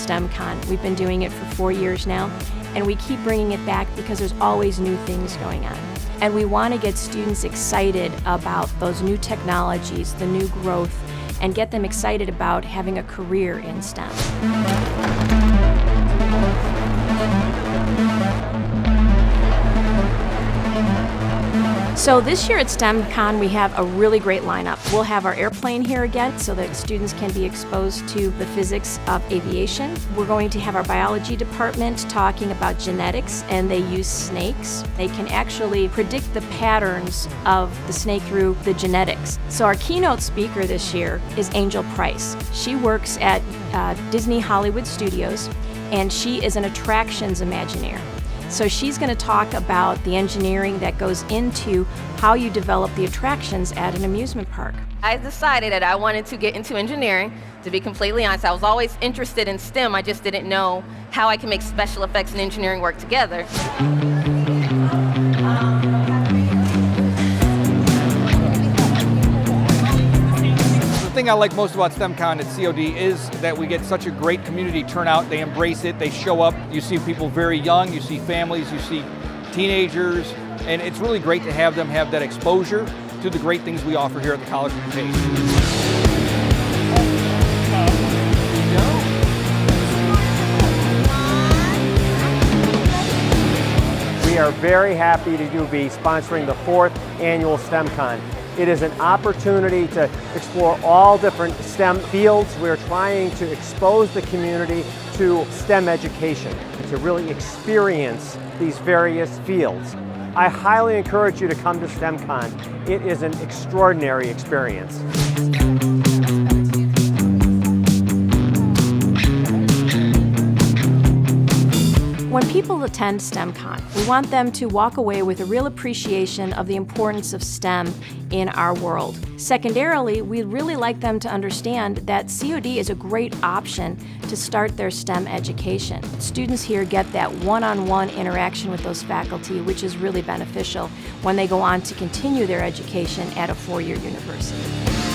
Stemcon. We've been doing it for 4 years now, and we keep bringing it back because there's always new things going on. And we want to get students excited about those new technologies, the new growth, and get them excited about having a career in STEM. So this year at Stemcon, we have a really great lineup. We'll have our airplane here again so that students can be exposed to the physics of aviation. We're going to have our biology department talking about genetics, and they use snakes. They can actually predict the patterns of the snake through the genetics. So our keynote speaker this year is Angel Price. She works at Disney Hollywood Studios, and she is an attractions Imagineer. So she's going to talk about the engineering that goes into how you develop the attractions at an amusement park. I decided that I wanted to get into engineering. To be completely honest, I was always interested in STEM. I just didn't know how I can make special effects and engineering work together. The thing I like most about Stemcon at COD is that we get such a great community turnout. They embrace it, they show up. You see people very young, you see families, you see teenagers, and it's really great to have them have that exposure to the great things we offer here at the College of DuPage. We are very happy to be sponsoring the 4th annual Stemcon. It is an opportunity to explore all different STEM fields. We're trying to expose the community to STEM education, to really experience these various fields. I highly encourage you to come to Stemcon. It is an extraordinary experience. When people attend Stemcon, we want them to walk away with a real appreciation of the importance of STEM in our world. Secondarily, we'd really like them to understand that COD is a great option to start their STEM education. Students here get that one-on-one interaction with those faculty, which is really beneficial when they go on to continue their education at a 4-year university.